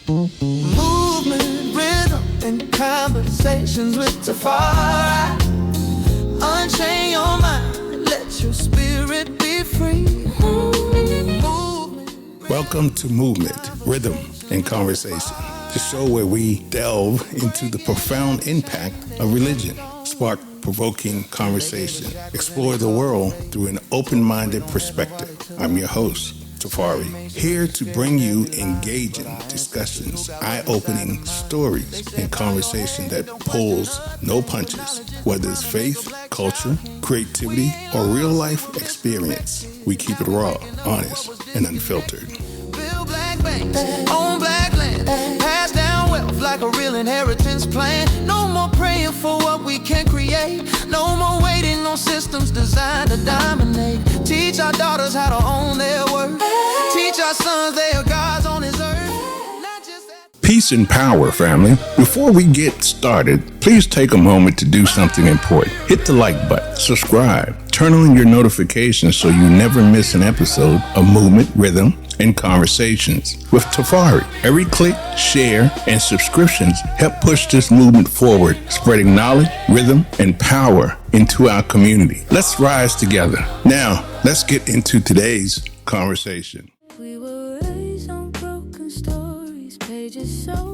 Movement, rhythm, and conversations with Tafari. Unchain your mind, let your spirit be free. Welcome to Movement, Rhythm, and Conversation, the show where we delve into the profound impact of religion, spark provoking conversation, explore the world through an open-minded perspective. I'm your host, Tafari, here to bring you engaging discussions, eye-opening stories, and conversation that pulls no punches. Whether it's faith, culture, creativity, or real-life experience, we keep it raw, honest, and unfiltered. Build black banks on black land, pass down wealth like a real inheritance plan. No more praying for what we can create, no more waiting on systems designed to dominate. Teach our daughters how to own their worth, teach our sons they are gods on this earth. Peace and power, family. Before we get started, please take a moment to do something important. Hit the like button, subscribe, turn on your notifications so you never miss an episode of Movement, Rhythm, and Conversations with Tafari. Every click, share, and subscriptions help push this movement forward, spreading knowledge, rhythm, and power into our community. Let's rise together. Now, let's get into today's conversation.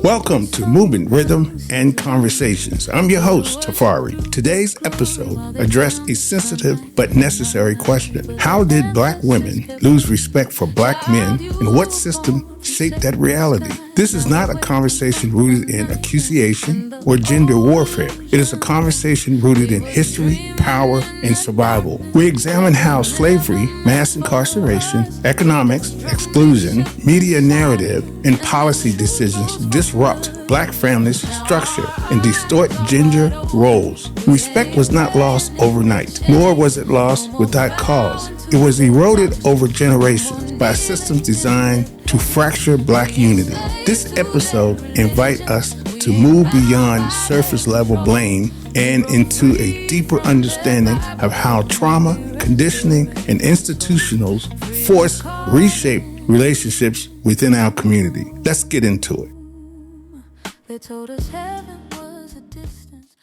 Welcome to Movement, Rhythm, and Conversations. I'm your host, Tafari. Today's episode addressed a sensitive but necessary question. How did Black women lose respect for Black men, and what system shaped that reality? This is not a conversation rooted in accusation or gender warfare. It is a conversation rooted in history, power, and survival. We examine how slavery, mass incarceration, economics, exclusion, media narrative, and policy decisions disrupt Black families' structure and distort gender roles. Respect was not lost overnight, nor was it lost without cause. It was eroded over generations by systems designed to fracture Black unity. This episode invites us to move beyond surface level blame and into a deeper understanding of how trauma, conditioning, and institutionals force reshape relationships within our community. Let's get into it. They told us heaven was a distance.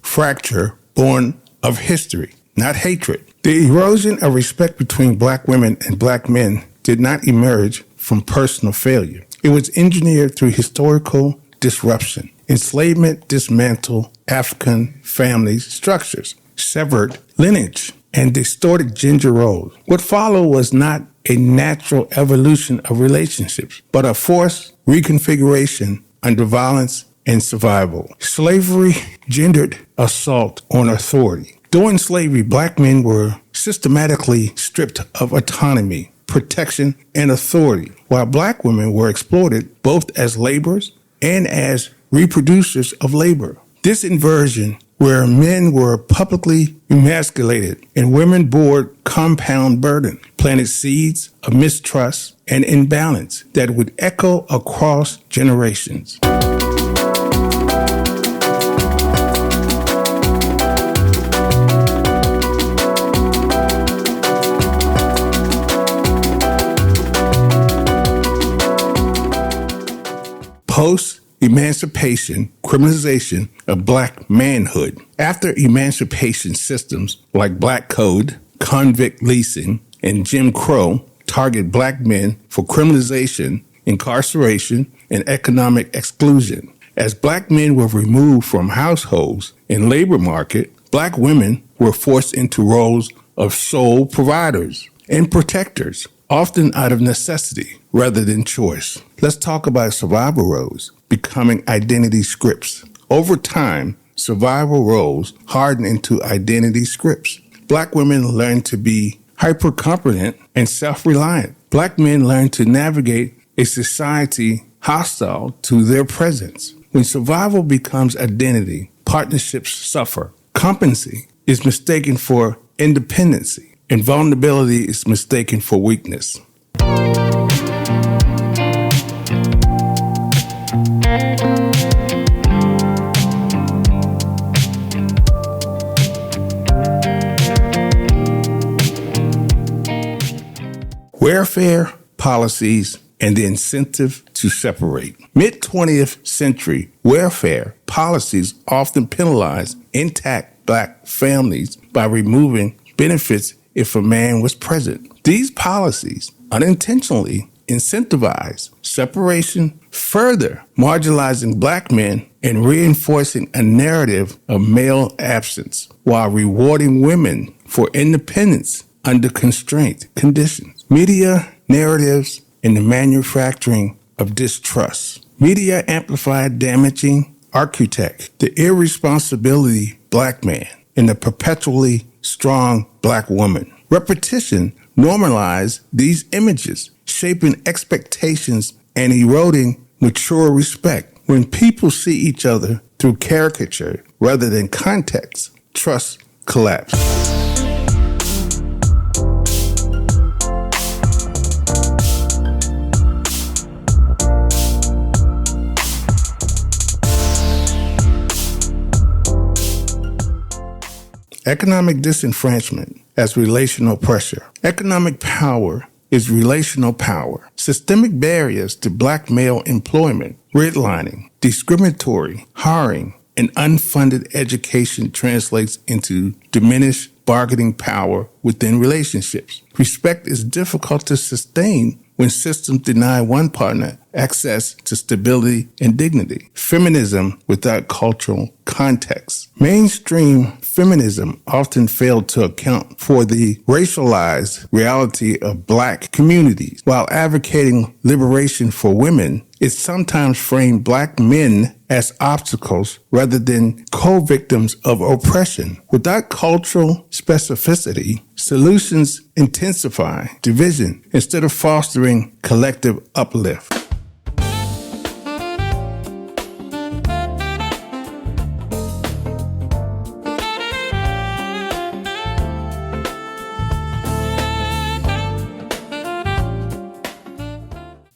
Fracture born of history, not hatred. The erosion of respect between Black women and Black men did not emerge from personal failure. It was engineered through historical disruption. Enslavement dismantled African family structures, severed lineage, and distorted gender roles. What followed was not a natural evolution of relationships, but a forced reconfiguration under violence and survival. Slavery gendered assault on authority. During slavery, Black men were systematically stripped of autonomy, protection, and authority, while Black women were exploited both as laborers and as reproducers of labor. This inversion, where men were publicly emasculated and women bore compound burden, planted seeds of mistrust and imbalance that would echo across generations. Post-emancipation criminalization of Black manhood. After emancipation systems like Black Code, convict leasing, and Jim Crow target Black men for criminalization, incarceration, and economic exclusion. As Black men were removed from households and labor market, Black women were forced into roles of sole providers and protectors, often out of necessity rather than choice. Let's talk about survival roles becoming identity scripts. Over time, survival roles harden into identity scripts. Black women learn to be hyper-competent and self-reliant. Black men learn to navigate a society hostile to their presence. When survival becomes identity, partnerships suffer. Competency is mistaken for independency, and vulnerability is mistaken for weakness. Welfare policies and the incentive to separate. Mid-20th century welfare policies often penalized intact black families by removing benefits if a man was present. These policies unintentionally incentivized separation, further marginalizing black men and reinforcing a narrative of male absence while rewarding women for independence under constraint conditions. Media narratives and the manufacturing of distrust. Media amplified damaging architect, the irresponsibility black man, and the perpetually strong black woman. Repetition normalized these images, shaping expectations and eroding mature respect. When people see each other through caricature rather than context, trust collapses. Economic disenfranchisement as relational pressure. Economic power is relational power. Systemic barriers to black male employment, redlining, discriminatory hiring, and unfunded education translates into diminished bargaining power within relationships. Respect is difficult to sustain when systems deny one partner access to stability and dignity. Feminism without cultural context. Mainstream feminism often failed to account for the racialized reality of black communities. While advocating liberation for women, it sometimes framed black men as obstacles rather than co-victims of oppression. Without cultural specificity, solutions intensify division instead of fostering collective uplift.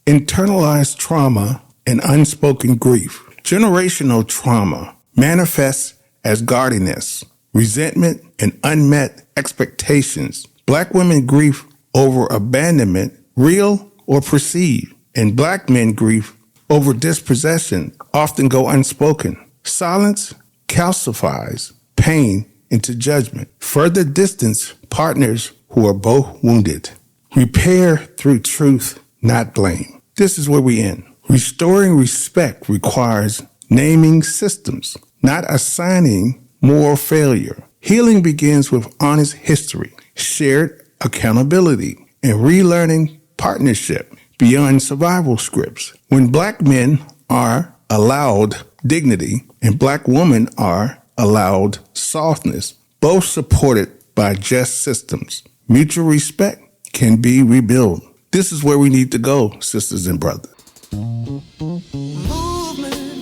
Internalized trauma and unspoken grief. Generational trauma manifests as guardedness, resentment, and unmet expectations. Black women grieve over abandonment, real or perceived, and black men grieve over dispossession, often go unspoken. Silence calcifies pain into judgment. Further distance partners who are both wounded. Repair through truth, not blame. This is where we end. Restoring respect requires naming systems, not assigning moral failure. Healing begins with honest history, shared accountability, and relearning partnership beyond survival scripts. When black men are allowed dignity and black women are allowed softness, both supported by just systems, mutual respect can be rebuilt. This is where we need to go, sisters and brothers. Movement,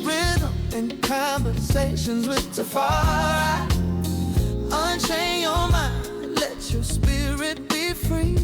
rhythm, and conversations with Tafari. Unchain your mind, let your spirit be free.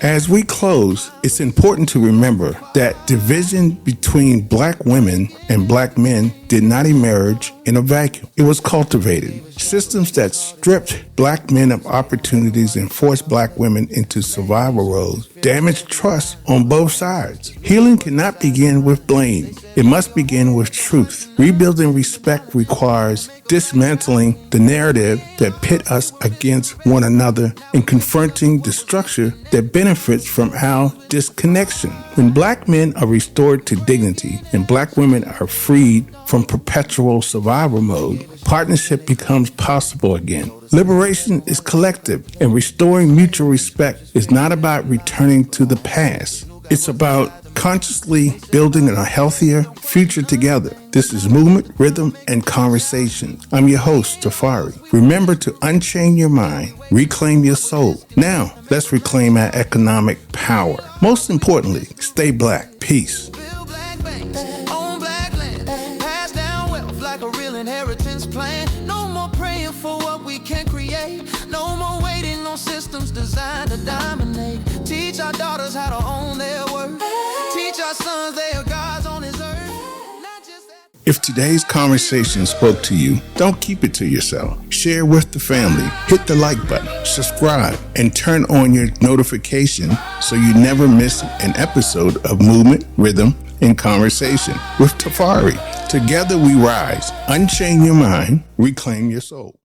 As we close, it's important to remember that division between black women and black men did not emerge in a vacuum. It was cultivated. Systems that stripped black men of opportunities and forced black women into survival roles damaged trust on both sides. Healing cannot begin with blame. It must begin with truth. Rebuilding respect requires dismantling the narrative that pit us against one another and confronting the structure that benefits from our disconnection. When black men are restored to dignity and black women are freed from perpetual survival mode, partnership becomes possible again. Liberation is collective, and restoring mutual respect is not about returning to the past. It's about consciously building a healthier future together. This is Movement, Rhythm, and Conversation. I'm your host, Tafari. Remember to unchain your mind, reclaim your soul. Now, let's reclaim our economic power. Most importantly, stay black. Peace. Build black banks, own black land, pass down wealth like a real inheritance plan. No more praying for what we can create. No more waiting on systems designed to dominate. Teach our daughters how to own their worth. Teach our sons they are God. If today's conversation spoke to you, don't keep it to yourself. Share with the family, hit the like button, subscribe, and turn on your notification so you never miss an episode of Movement, Rhythm, and Conversation with Tafari. Together we rise. Unchain your mind, reclaim your soul.